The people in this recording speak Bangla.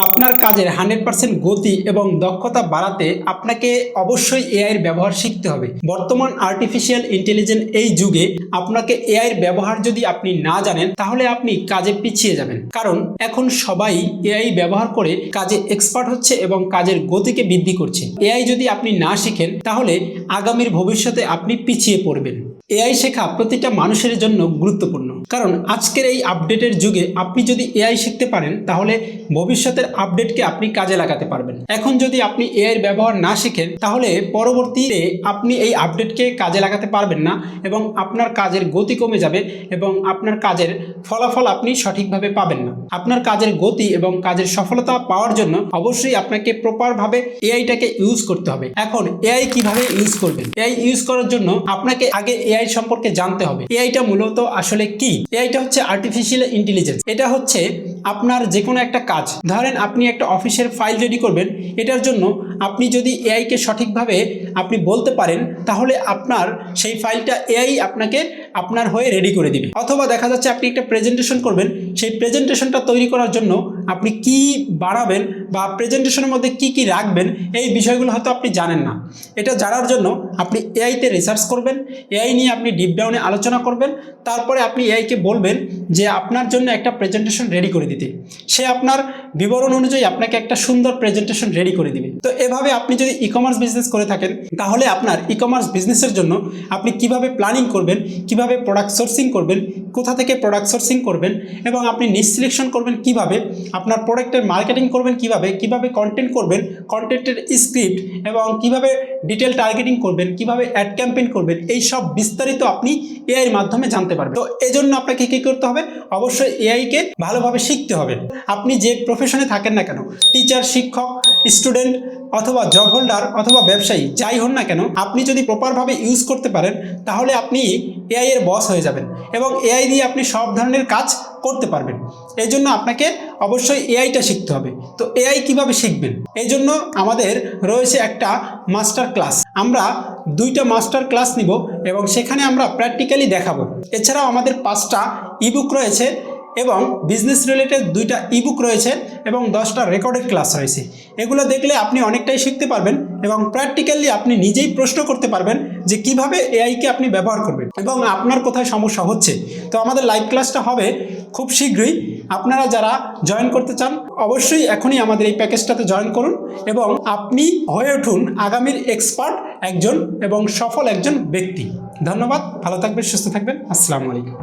আপনার কাজের 100% গতি এবং দক্ষতা বাড়াতে আপনাকে অবশ্যই এআই এর ব্যবহার শিখতে হবে। বর্তমান আর্টিফিশিয়াল ইন্টেলিজেন্স এই যুগে আপনাকে এআই এর ব্যবহার যদি আপনি না জানেন তাহলে আপনি কাজে পিছিয়ে যাবেন, কারণ এখন সবাই এআই ব্যবহার করে কাজে এক্সপার্ট হচ্ছে এবং কাজের গতিকে বৃদ্ধি করছে। এআই যদি আপনি না শিখেন তাহলে আগামীর ভবিষ্যতে আপনি পিছিয়ে পড়বেন। এআই শেখা প্রতিটা মানুষের জন্য গুরুত্বপূর্ণ, কারণ আজকের এই আপডেটের যুগে আপনি যদি এআই শিখতে পারেন তাহলে ভবিষ্যতের আপডেটকে আপনি কাজে লাগাতে পারবেন। এখন যদি আপনি এআই এর ব্যবহার না শিখেন তাহলে পরবর্তীতে আপনি এই আপডেটকে কাজে লাগাতে পারবেন না এবং আপনার কাজের গতি কমে যাবে এবং আপনার কাজের ফলাফল আপনি সঠিকভাবে পাবেন না। আপনার কাজের গতি এবং কাজের সফলতা পাওয়ার জন্য অবশ্যই আপনাকে প্রপারভাবে এআইটাকে ইউজ করতে হবে। এখন এআই কিভাবে ইউজ করবেন? এআই ইউজ করার জন্য আপনাকে আগে এআই সম্পর্কে জানতে হবে। এআইটা মূলত আসলে কি? এআইটা হচ্ছে আর্টিফিশিয়াল ইন্টেলিজেন্স। এটা হচ্ছে আপনার যে কোনো একটা কাজ, ধরেন আপনি একটা অফিসের ফাইল রেডি করবেন, এটার জন্য আপনি যদি এআইকে সঠিকভাবে আপনি বলতে পারেন তাহলে আপনার সেই ফাইলটা এআই আপনাকে আপনার হয়ে রেডি করে দিবে। অথবা দেখা যাচ্ছে আপনি একটা প্রেজেন্টেশন করবেন, সেই প্রেজেন্টেশনটা তৈরি করার জন্য আপনি কি বাড়াবেন বা প্রেজেন্টেশনের মধ্যে কি কি রাখবেন এই বিষয়গুলো হয়তো আপনি জানেন না। এটা জানার জন্য আপনি এআইতে রিসার্চ করবেন, এআই নিয়ে আপনি ডিপ ডাউনে আলোচনা করবেন, তারপরে আপনি এআইকে বলবেন যে আপনার জন্য একটা প্রেজেন্টেশন রেডি করে দিতে। সে আপনার বিবরণ অনুযায়ী আপনাকে একটা সুন্দর প্রেজেন্টেশন রেডি করে দিবে। তো এভাবে আপনি যদি ই কমার্স বিজনেস করে থাকেন তাহলে আপনার ই কমার্স বিজনেসের জন্য আপনি কিভাবে প্ল্যানিং করবেন, কিভাবে প্রোডাক্ট সোর্সিং করবেন, কোথা থেকে প্রোডাক্ট সোর্সিং করবেন এবং আপনি নিশ সিলেকশন করবেন কিভাবে, আপনার প্রোডাক্টের মার্কেটিং করবেন কিভাবে কন্টেন্ট করবেন, কন্টেন্টের স্ক্রিপ্ট এবং কিভাবে ডিটেল টার্গেটিং করবেন, কিভাবে অ্যাড ক্যাম্পেইন করবেন, এই সব বিস্তারিত আপনি এআই এর মাধ্যমে জানতে পারবেন। তো এই জন্য আপনাকে কি করতে হবে? অবশ্যই এআইকে ভালোভাবে শিখতে হবে। আপনি যে প্রফেশনে থাকেন না কেন, টিচার, শিক্ষক, স্টুডেন্ট অথবা জব হোল্ডার অথবা ব্যবসায়ী, যাই হন না কেন, আপনি যদি প্রপারভাবে ইউজ করতে পারেন তাহলে আপনি এআই এর বস হয়ে যাবেন এবং এআই দিয়ে আপনি সব ধরনের কাজ করতে পারবেন। এই জন্য আপনাকে অবশ্যই এআইটা শিখতে হবে। তো এআই কিভাবে শিখবেন? এই জন্য আমাদের রয়েছে একটা মাস্টার ক্লাস। আমরা 2টা মাস্টার ক্লাস নিব এবং সেখানে আমরা প্র্যাকটিক্যালি দেখাবো। এছাড়াও আমাদের 5টা ইবুক রয়েছে এবং বিজনেস রিলেটেড 2টা ইবুক রয়েছে এবং 10টা রেকর্ডেড ক্লাস রয়েছে। এগুলো দেখলে আপনি অনেকটাই শিখতে পারবেন এবং প্র্যাকটিক্যালি আপনি নিজেই প্রশ্ন করতে পারবেন যে কিভাবে এআইকে আপনি ব্যবহার করবেন এবং আপনার কোথায় সমস্যা হচ্ছে। তো আমাদের লাইভ ক্লাসটা হবে খুব শীঘ্রই। আপনারা যারা জয়েন করতে চান অবশ্যই এখনই আমাদের এই প্যাকেজটাতে জয়েন করুন এবং আপনি হয়ে উঠুন আগামীর এক্সপার্ট একজন এবং সফল একজন ব্যক্তি। ধন্যবাদ, ভালো থাকবেন, সুস্থ থাকবেন। আসসালামু আলাইকুম।